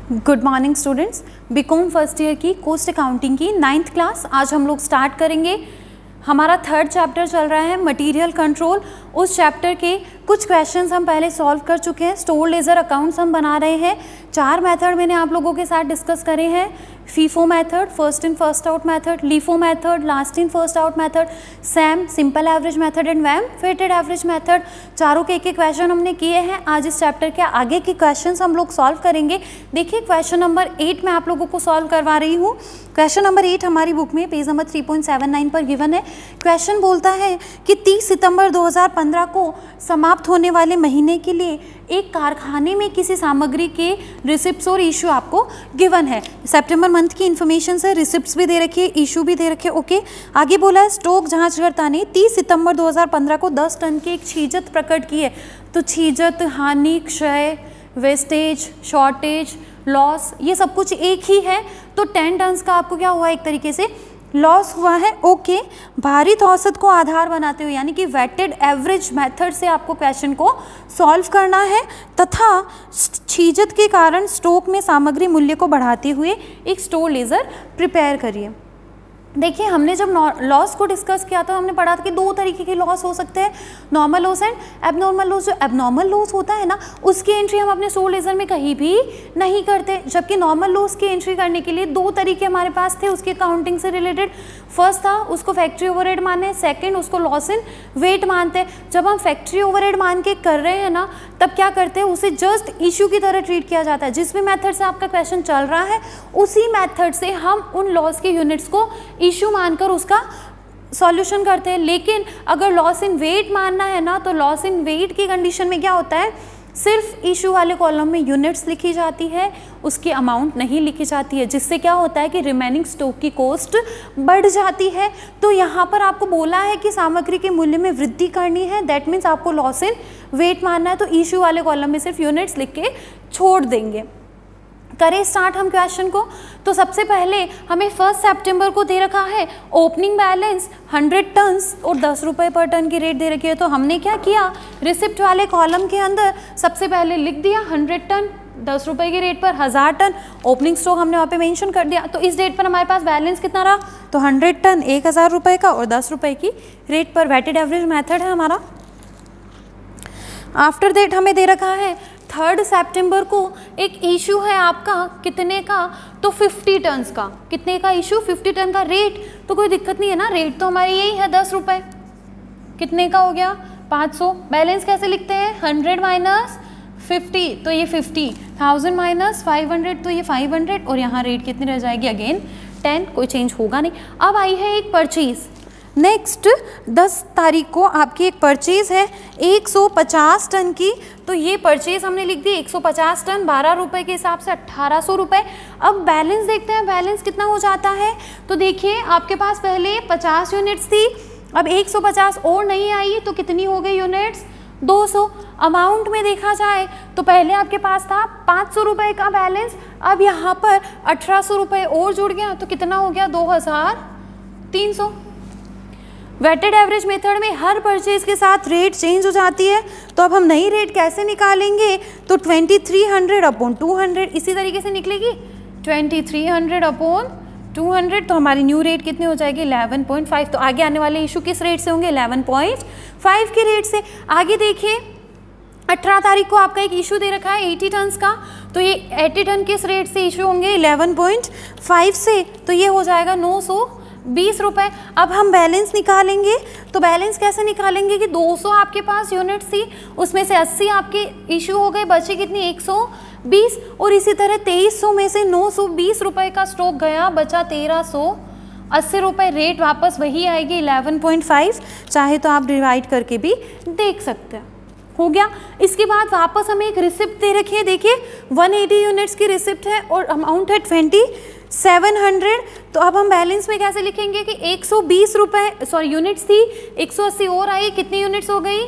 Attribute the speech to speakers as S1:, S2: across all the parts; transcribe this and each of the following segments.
S1: Good morning students, BCom first year की cost accounting की 9th class आज हम लोग स्टार्ट करेंगे। हमारा 3rd चैप्टर चल रहा है मटेरियल कंट्रोल। उस चैप्टर के कुछ क्वेश्चंस हम पहले सॉल्व कर चुके हैं। स्टोर लेजर अकाउंट्स हम बना रहे हैं। 4 मेथड मैंने आप लोगों के साथ डिस्कस करे हैं। FIFO method, first in first out method, LIFO method, last in first out method, SAM, simple average method and वैम, वेटेड एवरेज मेथड। चारों के एक क्वेश्चन हमने किए हैं। आज इस चैप्टर के आगे के क्वेश्चंस हम लोग सॉल्व करेंगे। देखिए क्वेश्चन नंबर 8 मैं आप लोगों को सॉल्व करवा रही हूँ। क्वेश्चन नंबर 8 हमारी बुक में पेज नंबर 3.79 पर गिवन है। क्वेश्चन बोलता है कि 30 सितंबर 2015 को समाप्त होने वाले महीने के लिए एक कारखाने में किसी सामग्री के रिसिप्ट्स और इशू आपको गिवन है। सितंबर मंथ की इन्फॉर्मेशन से रिसिप्ट्स भी दे रखी है, इशू भी दे रखे। ओके, आगे बोला है स्टॉक जांचकर्ता ने 30 सितंबर 2015 को 10 टन की एक छीजत प्रकट की है। तो छीजत, हानि, क्षय, वेस्टेज, शॉर्टेज, लॉस, ये सब कुछ एक ही है। तो 10 टन का आपको क्या हुआ, एक तरीके से लॉस हुआ है। ओके, भारित औसत को आधार बनाते हुए यानी कि वेटेड एवरेज मेथड से आपको क्वेश्चन को सॉल्व करना है तथा छीजत के कारण स्टॉक में सामग्री मूल्य को बढ़ाते हुए एक स्टोर लेजर प्रिपेयर करिए। देखिए हमने जब लॉस को डिस्कस किया था हमने पढ़ा था कि 2 तरीके के लॉस हो सकते हैं, normal loss and abnormal loss. जो एबनॉर्मल लॉस होता है ना, उसकी एंट्री हम अपने स्टोर लेजर में कहीं भी नहीं करते, जबकि नॉर्मल लॉस की एंट्री करने के लिए 2 तरीके हमारे पास थे उसके अकाउंटिंग से रिलेटेड। फर्स्ट था उसको फैक्ट्री ओवरहेड माने, सेकेंड उसको लॉस इन वेट मानते हैं। जब हम फैक्ट्री ओवरहेड मान के कर रहे हैं ना, तब क्या करते हैं, उसे जस्ट इशू की तरह ट्रीट किया जाता है। जिस भी मेथड से आपका क्वेश्चन चल रहा है उसी मेथड से हम उन लॉस के यूनिट्स को इशू मानकर उसका सॉल्यूशन करते हैं। लेकिन अगर लॉस इन वेट मानना है ना, तो लॉस इन वेट की कंडीशन में क्या होता है, सिर्फ इशू वाले कॉलम में यूनिट्स लिखी जाती है, उसकी अमाउंट नहीं लिखी जाती है, जिससे क्या होता है कि रिमेनिंग स्टॉक की कॉस्ट बढ़ जाती है। तो यहाँ पर आपको बोला है कि सामग्री के मूल्य में वृद्धि करनी है, दैट मीन्स आपको लॉस इन वेट मानना है। तो इशू वाले कॉलम में सिर्फ यूनिट्स लिख के छोड़ देंगे। करें स्टार्ट हम क्वेश्चन को। तो सबसे पहले हमें 1 सितंबर को दे रखा है ओपनिंग बैलेंस 100 टन और 10 रुपये पर टन की रेट दे रखी है। तो हमने क्या किया, रिसिप्ट वाले कॉलम के अंदर सबसे पहले लिख दिया 100 टन 10 रुपये की रेट पर 1000 टन ओपनिंग स्टॉक हमने वहाँ पे मेंशन कर दिया। तो इस डेट पर हमारे पास बैलेंस कितना रहा, तो 100 टन 1000 रुपये का और 10 रुपये की रेट पर। वेटेड एवरेज मेथड है हमारा। आफ्टर दैट हमें दे रखा है 3 सितंबर को एक इशू है आपका कितने का, तो 50 टन का। कितने का इशू, 50 टन का। रेट तो कोई दिक्कत नहीं है ना, रेट तो हमारी यही है 10 रुपये। कितने का हो गया, 500। बैलेंस कैसे लिखते हैं, 100 माइनस 50 तो ये 50, 1000 माइनस 500 तो ये 500 और यहाँ रेट कितनी रह जाएगी, अगेन 10, कोई चेंज होगा नहीं। अब आई है एक परचेज। नेक्स्ट 10 तारीख को आपकी एक परचेज़ है 150 टन की। तो ये परचेज़ हमने लिख दी 150 टन 12 रुपये के हिसाब से 1800 रुपये। अब बैलेंस देखते हैं, बैलेंस कितना हो जाता है। तो देखिए आपके पास पहले 50 यूनिट्स थी, अब 150 और नहीं आई तो कितनी हो गई यूनिट्स, 200। अमाउंट में देखा जाए तो पहले आपके पास था 500 रुपये का बैलेंस, अब यहाँ पर 1800 रुपये और जुड़ गया तो कितना हो गया, 2300। वेटेड एवरेज मेथड में हर परचेज के साथ रेट चेंज हो जाती है। तो अब हम नई रेट कैसे निकालेंगे, तो 2300 अपॉन 200 इसी तरीके से निकलेगी, 2300 अपॉन 200। तो हमारी न्यू रेट कितनी हो जाएगी, 11.5। तो आगे आने वाले इशू किस रेट से होंगे, 11.5 के रेट से। आगे देखिए 18 तारीख को आपका एक इशू दे रखा है 80 टन का। तो ये 80 टन किस रेट से इशू होंगे, 11.5 से। तो ये हो जाएगा 920 रुपये। अब हम बैलेंस निकालेंगे। तो बैलेंस कैसे निकालेंगे कि 200 आपके पास यूनिट्स थी, उसमें से 80 आपके इशू हो गए, बचे कितनी 120। और इसी तरह 2300 में से 920 रुपये का स्टॉक गया, बचा 1380 रुपये। रेट वापस वही आएगी 11.5। चाहे तो आप डिवाइड करके भी देख सकते हैं। हो गया। इसके बाद वापस हमें एक रिसिप्ट दे रखी है। देखिए 180 यूनिट्स की रिसिप्ट है और अमाउंट है 2700। तो अब हम बैलेंस में कैसे लिखेंगे कि 120 रुपये सॉरी यूनिट्स थी, 180 और आई, कितनी यूनिट्स हो गई,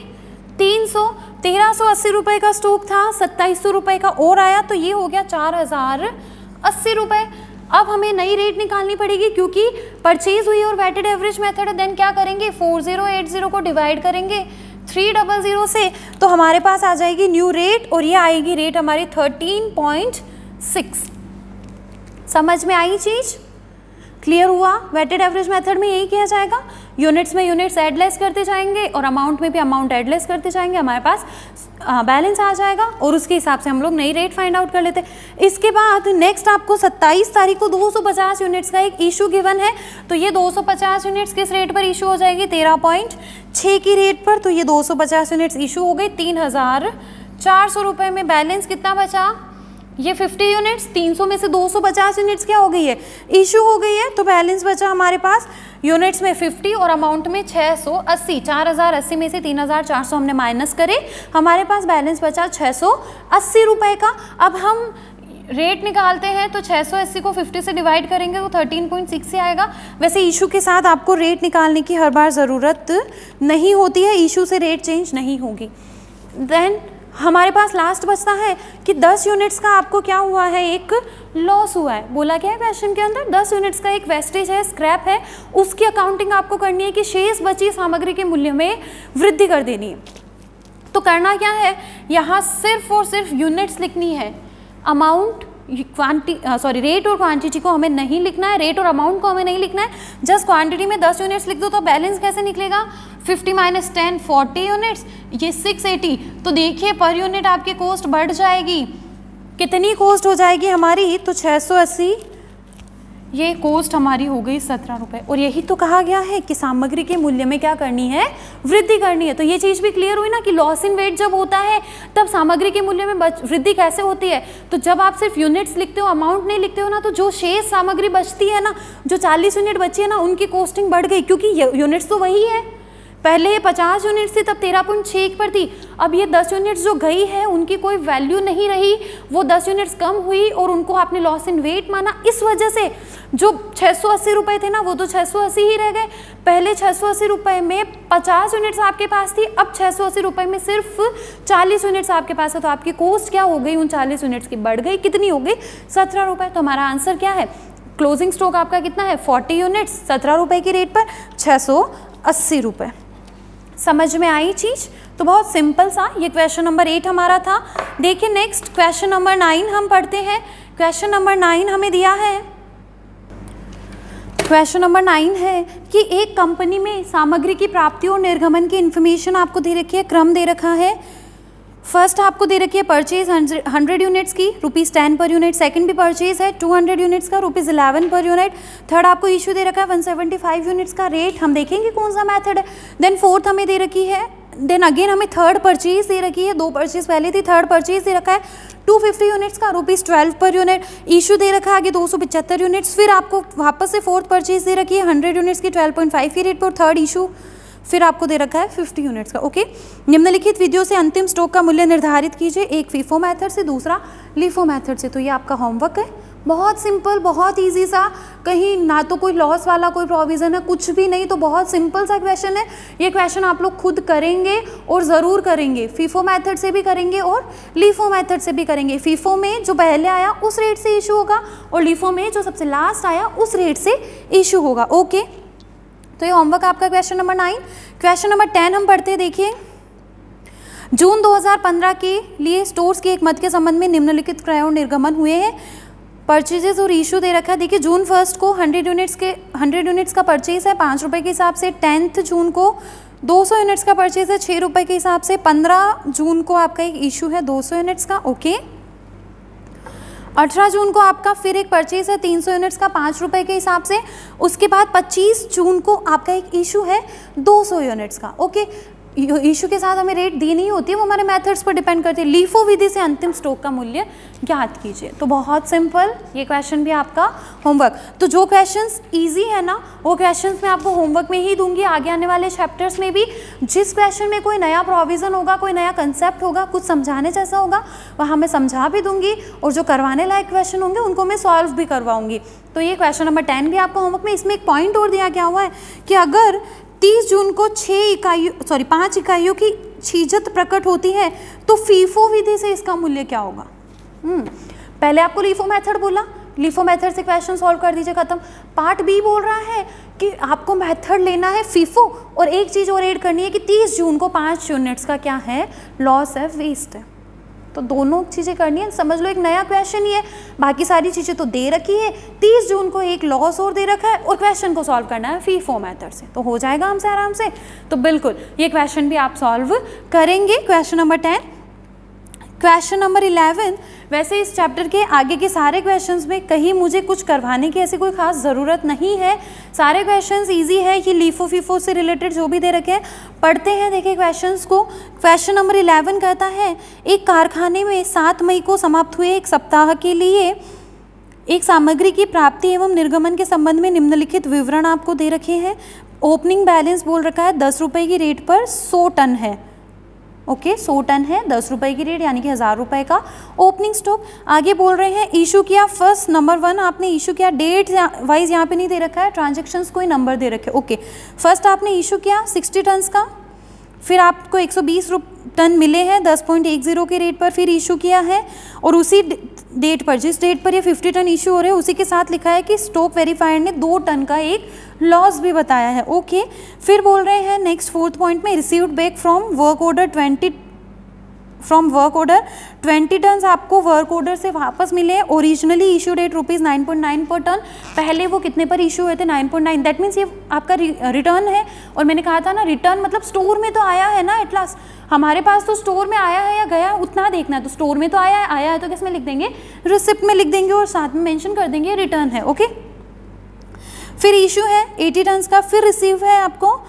S1: 300। 1380 रुपये का स्टॉक था, 2700 रुपये का और आया, तो ये हो गया 4080 रुपये। अब हमें नई रेट निकालनी पड़ेगी क्योंकि परचेज हुई और वेटेड एवरेज मेथड है। देन क्या करेंगे, 4080 को डिवाइड करेंगे 300 से, तो हमारे पास आ जाएगी न्यू रेट और ये आएगी रेट हमारी 13.5 6। समझ में आई चीज? क्लियर हुआ? वेटेड एवरेज मेथड में यही किया जाएगा, यूनिट्स में यूनिट्स एडलेस करते जाएंगे और अमाउंट में भी अमाउंट एडलेस करते जाएंगे, हमारे पास बैलेंस आ जाएगा और उसके हिसाब से हम लोग नई रेट फाइंड आउट कर लेते हैं। इसके बाद नेक्स्ट आपको 27 तारीख को 250 यूनिट्स का एक इशू गिवन है, तो ये 250 यूनिट्स किस रेट पर इशू हो जाएगी? 13.6 की रेट पर। तो ये 250 यूनिट्स इशू हो गई 3,400 रुपये में। बैलेंस कितना बचा? ये 50 यूनिट्स, 300 में से 250 यूनिट्स क्या हो गई है? इशू हो गई है। तो बैलेंस बचा हमारे पास यूनिट्स में 50 और अमाउंट में 680। 4080 में से 3,400 हमने माइनस करे, हमारे पास बैलेंस बचा 680 रुपये का। अब हम रेट निकालते हैं, तो 680 को 50 से डिवाइड करेंगे तो 13.6 से आएगा। वैसे इशू के साथ आपको रेट निकालने की हर बार ज़रूरत नहीं होती है, इशू से रेट चेंज नहीं होगी। देन हमारे पास लास्ट बचता है कि 10 यूनिट्स का आपको क्या हुआ है? एक लॉस हुआ है। बोला क्या है क्वेश्चन के अंदर? 10 यूनिट्स का एक वेस्टेज है, स्क्रैप है, उसकी अकाउंटिंग आपको करनी है कि शेष बची सामग्री के मूल्य में वृद्धि कर देनी है। तो करना क्या है, यहाँ सिर्फ और सिर्फ यूनिट्स लिखनी है, अमाउंट रेट और क्वांटिटी को हमें नहीं लिखना है, रेट और अमाउंट को हमें नहीं लिखना है। जस्ट क्वांटिटी में 10 यूनिट्स लिख दो तो बैलेंस कैसे निकलेगा? 50 माइनस 10 40 यूनिट्स, ये 680। तो देखिए पर यूनिट आपकी कॉस्ट बढ़ जाएगी। कितनी कॉस्ट हो जाएगी हमारी? तो 680, ये कॉस्ट हमारी हो गई 17 रुपये। और यही तो कहा गया है कि सामग्री के मूल्य में क्या करनी है? वृद्धि करनी है। तो ये चीज़ भी क्लियर हुई ना कि लॉस इन वेट जब होता है तब सामग्री के मूल्य में वृद्धि कैसे होती है? तो जब आप सिर्फ यूनिट्स लिखते हो, अमाउंट नहीं लिखते हो ना, तो जो शेष सामग्री बचती है ना, जो 40 यूनिट बची है ना, उनकी कॉस्टिंग बढ़ गई, क्योंकि यूनिट्स तो वही है। पहले ये 50 यूनिट्स थी, तब 13.6 पर थी। अब ये 10 यूनिट्स जो गई है उनकी कोई वैल्यू नहीं रही, वो 10 यूनिट्स कम हुई और उनको आपने लॉस इन वेट माना। इस वजह से जो 680 रुपये थे ना, वो तो 680 ही रह गए। पहले 680 रुपये में 50 यूनिट्स आपके पास थी, अब 680 रुपये में सिर्फ 40 यूनिट्स आपके पास है। तो आपकी कॉस्ट क्या हो गई? उन 40 यूनिट्स की बढ़ गई। कितनी हो गई? 17 रुपये। तो हमारा आंसर क्या है? क्लोजिंग स्टॉक आपका कितना है? 40 यूनिट्स 17 रुपये की रेट पर 680 रुपये। समझ में आई चीज़? तो बहुत सिंपल सा ये क्वेश्चन नंबर 8 हमारा था। देखिए नेक्स्ट क्वेश्चन नंबर 9 हम पढ़ते हैं। क्वेश्चन नंबर 9 हमें दिया है, क्वेश्चन नंबर 9 है कि एक कंपनी में सामग्री की प्राप्ति और निर्गमन की इन्फॉर्मेशन आपको दे रखी है, क्रम दे रखा है। फर्स्ट आपको दे रखी है परचेज 100 यूनिट्स की ₹10 पर यूनिट। सेकंड भी परचेज है 200 यूनिट्स का ₹11 पर यूनिट। थर्ड आपको इशू दे रखा है 175 यूनिट्स का। रेट हम देखेंगे कौन सा मेथड है। देन फोर्थ हमें दे रखी है, देन अगेन हमें थर्ड परचेज दे रखी है, 2 परचेज पहले थी, थर्ड परचेज दे रखा है 250 यूनिट्स का, ₹12 पर यूनिट। इशू दे रखा है आगे 275 यूनिट्स। फिर आपको वापस से फोर्थ परचेज दे रखी है 100 यूनिट्स की 12.5 की रेट पर। थर्ड इशू फिर आपको दे रखा है 50 यूनिट्स का। ओके, निम्नलिखित विधियों से अंतिम स्टॉक का मूल्य निर्धारित कीजिए, एक फीफो मेथड से, दूसरा लीफो मेथड से। तो ये आपका होमवर्क है, बहुत सिंपल, बहुत इजी सा, कहीं ना तो कोई लॉस वाला कोई प्रोविज़न है, कुछ भी नहीं। तो बहुत सिंपल सा क्वेश्चन है। ये क्वेश्चन आप लोग खुद करेंगे और ज़रूर करेंगे, फीफो मेथड से भी करेंगे और लीफो मेथड से भी करेंगे। फीफो में जो पहले आया उस रेट से इशू होगा और लीफो में जो सबसे लास्ट आया उस रेट से इशू होगा। ओके, तो ये होमवर्क आपका क्वेश्चन नंबर 9। क्वेश्चन नंबर 10 हम पढ़ते हैं। देखिए, जून 2015 के लिए स्टोर्स के एक मद के संबंध में निम्नलिखित क्रय और निर्गमन हुए हैं। परचेजेस और इशू दे रखा है। देखिए, जून 1 को 100 यूनिट्स का परचेज है 5 रुपये के हिसाब से। 10 जून को 200 यूनिट्स का परचेज है 6 रुपये के हिसाब से। 15 जून को आपका एक इशू है 200 यूनिट्स का। ओके, 18 जून को आपका फिर एक परचेज है 300 यूनिट्स का 5 रुपये के हिसाब से। उसके बाद 25 जून को आपका एक इशू है 200 यूनिट्स का। ओके, इशू के साथ हमें रेट दी नहीं होती है, वो हमारे मेथड्स पर डिपेंड करती है। लीफो विधि से अंतिम स्टॉक का मूल्य ज्ञात कीजिए। तो बहुत सिंपल ये क्वेश्चन भी आपका होमवर्क। तो जो क्वेश्चंस इजी है ना, वो क्वेश्चंस मैं आपको होमवर्क में ही दूंगी। आगे आने वाले चैप्टर्स में भी जिस क्वेश्चन में कोई नया प्रोविज़न होगा, कोई नया कंसेप्ट होगा, कुछ समझाने जैसा होगा, वहाँ मैं समझा भी दूंगी और जो करवाने लायक क्वेश्चन होंगे उनको मैं सॉल्व भी करवाऊंगी। तो ये क्वेश्चन नंबर 10 भी आपको होमवर्क में। इसमें एक पॉइंट और दिया गया हुआ है कि अगर 30 जून को 5 इकाइयों की छीजत प्रकट होती है तो फीफो विधि से इसका मूल्य क्या होगा। पहले आपको लीफो मेथड बोला, लीफो मेथड से क्वेश्चन सॉल्व कर दीजिए, खत्म। पार्ट बी बोल रहा है कि आपको मेथड लेना है फीफो और एक चीज़ और ऐड करनी है कि 30 जून को 5 यूनिट्स का क्या है, लॉस है, वेस्ट है। तो दोनों चीज़ें करनी है। समझ लो एक नया क्वेश्चन ही है, बाकी सारी चीज़ें तो दे रखी है। 30 जून को एक लॉस और दे रखा है और क्वेश्चन को सॉल्व करना है फीफो मेथड से, तो हो जाएगा हमसे आराम से। तो बिल्कुल ये क्वेश्चन भी आप सॉल्व करेंगे। Question number 10। क्वेश्चन नंबर 11, वैसे इस चैप्टर के आगे के सारे क्वेश्चंस में कहीं मुझे कुछ करवाने की ऐसी कोई खास ज़रूरत नहीं है, सारे क्वेश्चंस इजी है। ये लीफो फीफो से रिलेटेड जो भी दे रखे हैं पढ़ते हैं। देखिए क्वेश्चंस को। क्वेश्चन नंबर 11 कहता है, एक कारखाने में 7 मई को समाप्त हुए एक सप्ताह के लिए एक सामग्री की प्राप्ति एवं निर्गमन के संबंध में निम्नलिखित विवरण आपको दे रखे हैं। ओपनिंग बैलेंस बोल रखा है 10 रुपये की रेट पर 100 टन है। ओके 100 टन है, 10 रुपये की रेट यानी कि 1000 रुपये का ओपनिंग स्टॉक। आगे बोल रहे हैं इशू किया फर्स्ट नंबर 1 आपने इशू किया, डेट वाइज यहाँ पे नहीं दे रखा है, ट्रांजेक्शन्स कोई नंबर दे रखे। ओके फर्स्ट आपने इशू किया 60 टन्स का, फिर आपको 120 टन मिले हैं 10.10 के रेट पर, फिर इशू किया है और उसी डेट पर, जिस डेट पर ये 50 टन इशू हो रहे हैं उसी के साथ लिखा है कि स्टॉक वेरीफाइड ने 2 टन का एक लॉस भी बताया है। ओके फिर बोल रहे हैं नेक्स्ट 4th पॉइंट में received back from work order 20 ton आपको वर्क ऑर्डर से वापस मिले। ओरिजिनली इशू डेट ₹9.9 पर टन, पहले वो कितने पर इशू हुए थे 9.9, दैट मीन्स ये आपका रिटर्न है। और मैंने कहा था ना रिटर्न मतलब स्टोर में तो आया है ना, एट लास्ट हमारे पास तो स्टोर में आया है या गया उतना देखना है। तो स्टोर में तो आया है तो किस में लिख देंगे, रिसिप्ट में लिख देंगे और साथ में मेंशन कर देंगे रिटर्न है। ओके फिर इशू है 80 टन का, फिर रिसीव है आपको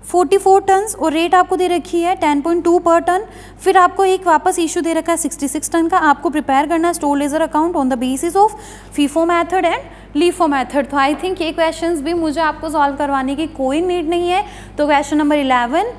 S1: 44 टन्स और रेट आपको दे रखी है 10.2 पर टन। फिर आपको एक वापस इशू दे रखा है 66 टन का, आपको प्रिपेयर करना है store ledger account on the basis of FIFO method and LIFO method. तो आई थिंक ये क्वेश्चंस भी मुझे आपको सॉल्व करवाने की कोई नीड नहीं है। तो क्वेश्चन नंबर 11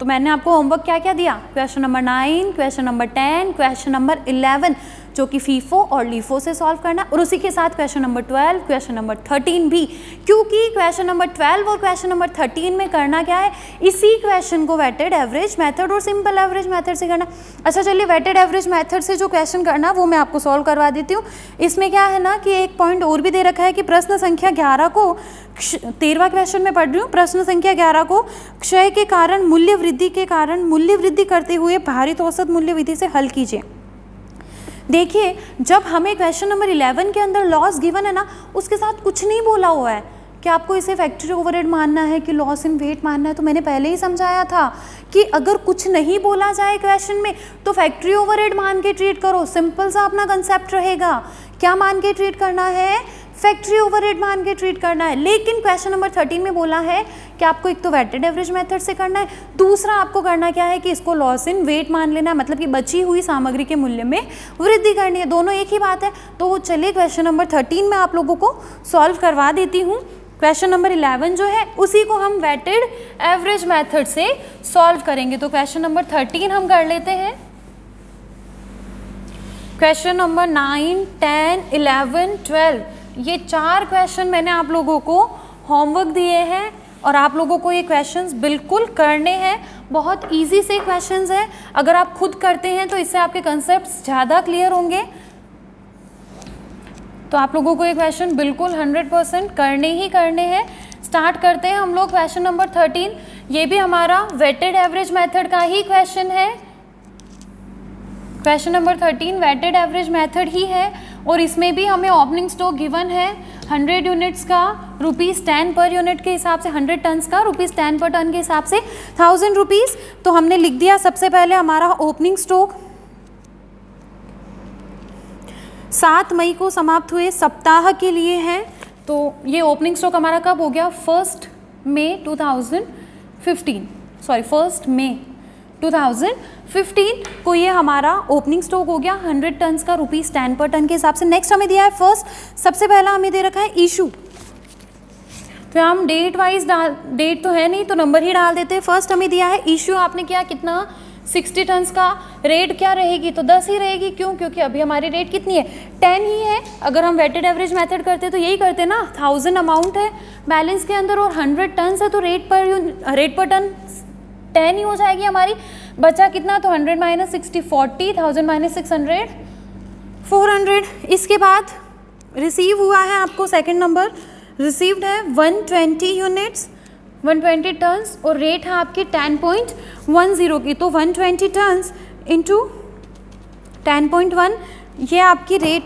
S1: तो मैंने आपको होमवर्क क्या क्या दिया, question number 9, question number 10, question number 11 जो कि फीफो और लीफो से सॉल्व करना, और उसी के साथ क्वेश्चन नंबर 12, क्वेश्चन नंबर 13 भी, क्योंकि क्वेश्चन नंबर 12 और क्वेश्चन नंबर 13 में करना क्या है, इसी क्वेश्चन को वेटेड एवरेज मेथड और सिंपल एवरेज मेथड से करना। अच्छा चलिए वेटेड एवरेज मेथड से जो क्वेश्चन करना वो मैं आपको सॉल्व करवा देती हूँ। इसमें क्या है ना कि एक पॉइंट और भी दे रखा है कि प्रश्न संख्या 11 को 13वां क्वेश्चन में पढ़ रही हूँ, प्रश्न संख्या 11 को क्षय के कारण मूल्य वृद्धि करते हुए भारित औसत मूल्य विधि से हल कीजिए। देखिए जब हमें क्वेश्चन नंबर 11 के अंदर लॉस गिवन है ना, उसके साथ कुछ नहीं बोला हुआ है कि आपको इसे फैक्ट्री ओवरहेड मानना है कि लॉस इन वेट मानना है। तो मैंने पहले ही समझाया था कि अगर कुछ नहीं बोला जाए क्वेश्चन में तो फैक्ट्री ओवरहेड मान के ट्रीट करो, सिंपल सा अपना कंसेप्ट रहेगा। क्या मान के ट्रीट करना है, फैक्ट्री ओवरहेड मान के ट्रीट करना है। लेकिन क्वेश्चन नंबर 13 में बोला है कि आपको एक तो वेटेड एवरेज मेथड से करना है, दूसरा आपको करना क्या है कि इसको लॉस इन वेट मान लेना है, मतलब कि बची हुई सामग्री के मूल्य में वृद्धि करनी है। दोनों एक ही बात है। तो चलिए क्वेश्चन नंबर 13 में आप लोगों को सॉल्व करवा देती हूँ। क्वेश्चन नंबर 11 जो है उसी को हम वेटेड एवरेज मेथड से सॉल्व करेंगे। तो क्वेश्चन नंबर 13 हम कर लेते हैं। क्वेश्चन नंबर 9, 10, 11, 12 ये 4 क्वेश्चन मैंने आप लोगों को होमवर्क दिए हैं और आप लोगों को ये क्वेश्चंस बिल्कुल करने हैं। बहुत इजी से क्वेश्चंस हैं, अगर आप खुद करते हैं तो इससे आपके कंसेप्ट्स ज़्यादा क्लियर होंगे। तो आप लोगों को ये क्वेश्चन बिल्कुल 100% करने ही करने हैं। स्टार्ट करते हैं हम लोग क्वेश्चन नंबर 13। ये भी हमारा वेटेड एवरेज मेथड का ही क्वेश्चन है। क्वेश्चन नंबर 13 वेटेड एवरेज मेथड ही है और इसमें भी हमें ओपनिंग स्टॉक गिवन है 100 यूनिट्स का ₹10 पर यूनिट के हिसाब से, 100 टन्स का ₹10 पर टन के हिसाब से 1000 रुपीज़। तो हमने लिख दिया सबसे पहले हमारा ओपनिंग स्टॉक 7 मई को समाप्त हुए सप्ताह के लिए है। तो ये ओपनिंग स्टॉक हमारा कब हो गया, 1 मई 2015 को ये हमारा ओपनिंग स्टॉक हो गया 100 टन्स का ₹10 पर टन के हिसाब से। नेक्स्ट हमें दिया है फर्स्ट, सबसे पहला हमें दे रखा है इशू। तो हम डेट वाइज डेट तो है नहीं तो नंबर ही डाल देते हैं। फर्स्ट हमें दिया है इशू, आपने किया कितना 60 टन्स का, रेट क्या रहेगी तो 10 ही रहेगी। क्यों, क्योंकि अभी हमारी रेट कितनी है 10 ही है। अगर हम वेटेड एवरेज मेथड करते तो यही करते ना, 1000 अमाउंट है बैलेंस के अंदर और 100 टन्स है तो रेट पर टन 10 ही हो जाएगी हमारी। बचा कितना, तो 100 - 60 40, 1000 - 600 400। इसके बाद रिसीव हुआ है आपको सेकंड नंबर, रिसीव्ड है 120 यूनिट्स 120 टन्स और रेट है आपकी 10.10 की। तो 120 टन्स इंटू 10.1 ये आपकी रेट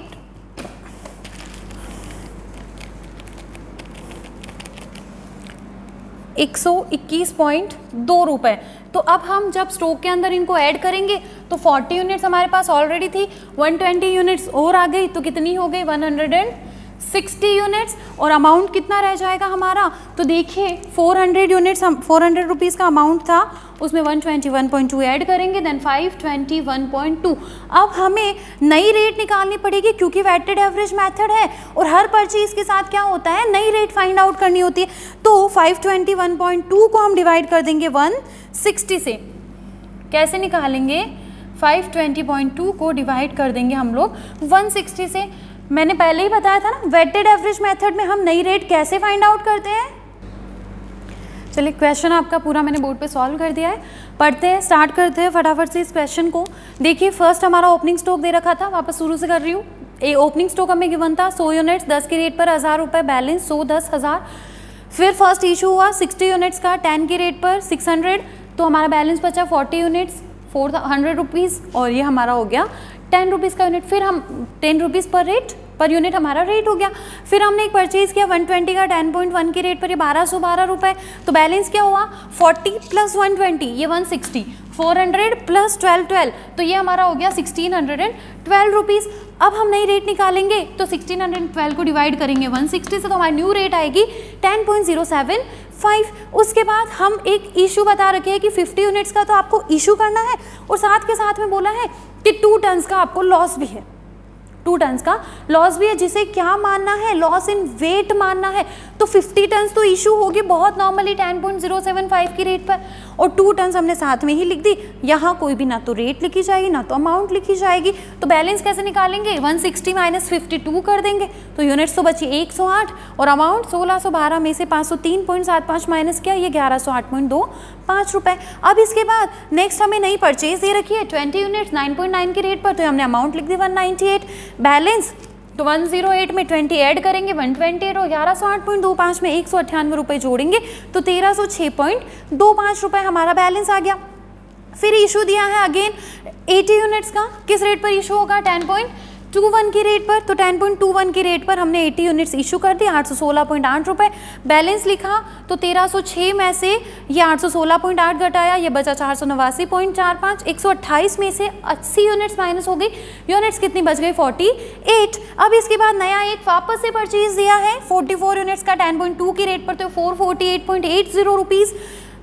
S1: ₹121.2। तो अब हम जब स्टॉक के अंदर इनको ऐड करेंगे तो 40 यूनिट्स हमारे पास ऑलरेडी थी, 120 यूनिट्स और आ गई तो कितनी हो गई 160 यूनिट्स। और अमाउंट कितना रह जाएगा हमारा, तो देखिए 400 यूनिट्स, 400 रुपीज़ का अमाउंट था, उसमें 121.2 ऐड करेंगे, देन 521.2। अब हमें नई रेट निकालनी पड़ेगी क्योंकि वेटेड एवरेज मेथड है और हर परचेज के साथ क्या होता है, नई रेट फाइंड आउट करनी होती है। तो 521.2 को हम डिवाइड कर देंगे 160 से। कैसे निकालेंगे, 520.2 को डिवाइड कर देंगे हम लोग 160 से। मैंने पहले ही बताया था ना, वेटेड एवरेज मेथड में हम नई रेट कैसे फाइंड आउट करते हैं। चलिए क्वेश्चन आपका पूरा मैंने बोर्ड पे सॉल्व कर दिया है, पढ़ते हैं, स्टार्ट करते हैं फटाफट से इस क्वेश्चन को। देखिए फर्स्ट हमारा ओपनिंग स्टॉक दे रखा था, वापस शुरू से कर रही हूँ। ए ओपनिंग स्टॉक हमें गिवन था 100 यूनिट्स 10 की रेट पर 1000 रुपये, बैलेंस 100 10,000। फिर फर्स्ट इशू हुआ 60 यूनिट्स का 10 की रेट पर 600, तो हमारा बैलेंस बचा 40 यूनिट्स 400 रुपीज़, और ये हमारा हो गया 10 रुपीज़ का यूनिट। फिर हम 10 रुपीज़ पर यूनिट हमारा रेट हो गया। फिर हमने एक परचेज़ किया 120 का 10.1 की रेट पर, ये 1212 रुपये, तो बैलेंस क्या हुआ 40 + 120 ये 160, 400 + 12, तो ये हमारा हो गया 1612 रुपीज़। अब हम नई रेट निकालेंगे तो 1612 को डिवाइड करेंगे 160 से, तो हमारी न्यू रेट आएगी 10.075। उसके बाद हम एक इशू बता रखे हैं कि 50 यूनिट्स का तो आपको इशू करना है, और साथ के साथ में बोला है कि 2 टन्स का आपको लॉस भी है, 2 टन्स का लॉस भी है, जिसे क्या मानना है, लॉस इन वेट मानना है। तो 50 टन्स तो इशू होगी बहुत नॉर्मली 10.075 की रेट पर, और 2 टन्स हमने साथ में ही लिख दी। यहाँ कोई भी ना तो रेट लिखी जाएगी ना तो अमाउंट लिखी जाएगी। तो बैलेंस कैसे निकालेंगे, 160 - 52 कर देंगे, तो यूनिट्स तो बची 108, और अमाउंट 1612 में से 503.75 माइनस किया, ये 1108.25 रुपये। अब इसके बाद नेक्स्ट हमें नई परचेज दे रखी है 20 यूनिट्स 9.9 की रेट पर, तो हमने अमाउंट लिख दी 198, बैलेंस तो 108 में 20 ऐड करेंगे 128, और 1108.25 में 198 रुपये जोड़ेंगे तो 1306.25 रुपये हमारा बैलेंस आ गया। फिर इशू दिया है अगेन 80 यूनिट्स का, किस रेट पर इशू होगा 10.21 की रेट पर, तो 10.21 की रेट पर हमने 80 यूनिट्स इशू कर दी 816.8 रुपये, बैलेंस लिखा तो 1306 में से ये 816.8 घटाया, ये बचा 489.45, 128 में से 80 यूनिट्स माइनस हो गई, यूनिट्स कितनी बच गई 48। अब इसके बाद नया एक वापस से परचेज दिया है 44 यूनिट्स का 10.2 की रेट पर, तो 448.80 रुपीज़,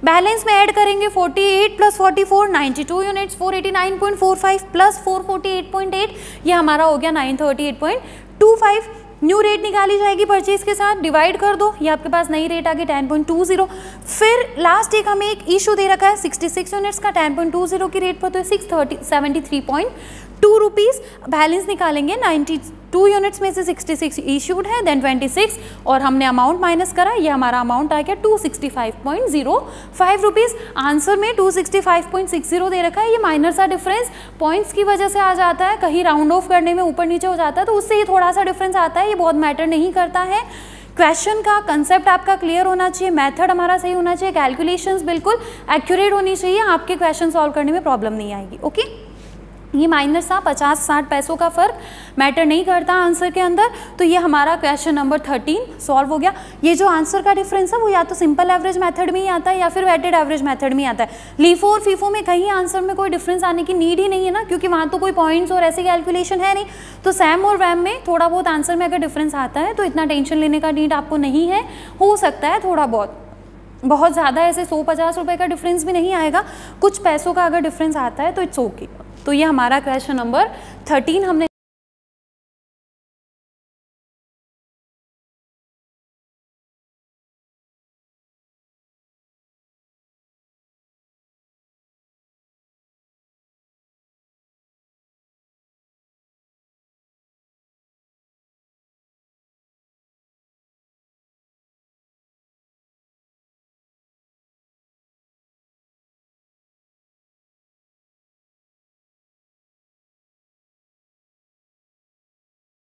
S1: बैलेंस में ऐड करेंगे 48 + 44 92 यूनिट्स 489.45 + 448.8, ये हमारा हो गया 938.25। न्यू रेट निकाली जाएगी परचेज के साथ, डिवाइड कर दो, ये आपके पास नई रेट आ गई 10.20। फिर लास्ट एक हमें एक इशू दे रखा है 66 यूनिट्स का 10.20 की रेट पर, तो 673.2 रुपीज़, बैलेंस निकालेंगे 92 यूनिट्स में से 66 इशूड है, देन 26, और हमने अमाउंट माइनस करा, ये हमारा अमाउंट आ गया 265.05 रुपीज़। आंसर में 265.60 दे रखा है, ये माइनर सा डिफरेंस पॉइंट्स की वजह से आ जाता है, कहीं राउंड ऑफ करने में ऊपर नीचे हो जाता है, तो उससे ये थोड़ा सा डिफरेंस आता है, ये बहुत मैटर नहीं करता है। क्वेश्चन का कंसेप्ट आपका क्लियर होना चाहिए, मेथड हमारा सही होना चाहिए, कैलकुलेशंस बिल्कुल एक्यूरेट होनी चाहिए, आपके क्वेश्चन सॉल्व करने में प्रॉब्लम नहीं आएगी। ओके, ये माइनर सा 50-60 पैसों का फ़र्क मैटर नहीं करता आंसर के अंदर। तो ये हमारा क्वेश्चन नंबर 13 सॉल्व हो गया। ये जो आंसर का डिफरेंस है वो या तो सिंपल एवरेज मेथड में ही आता है या फिर वेटेड एवरेज मेथड में आता है। लीफो और फीफो में कहीं आंसर में कोई डिफरेंस आने की नीड ही नहीं है ना, क्योंकि वहाँ तो कोई पॉइंट्स और ऐसी कैलकुलेशन है नहीं। तो सैम और वैम में थोड़ा बहुत आंसर में अगर डिफरेंस आता है तो इतना टेंशन लेने का नीड आपको नहीं है, हो सकता है थोड़ा बहुत ज़्यादा ऐसे 100-50 रुपये का डिफरेंस भी नहीं आएगा, कुछ पैसों का अगर डिफरेंस आता है तो इट्स ओके। तो ये हमारा क्वेश्चन नंबर 13 हमने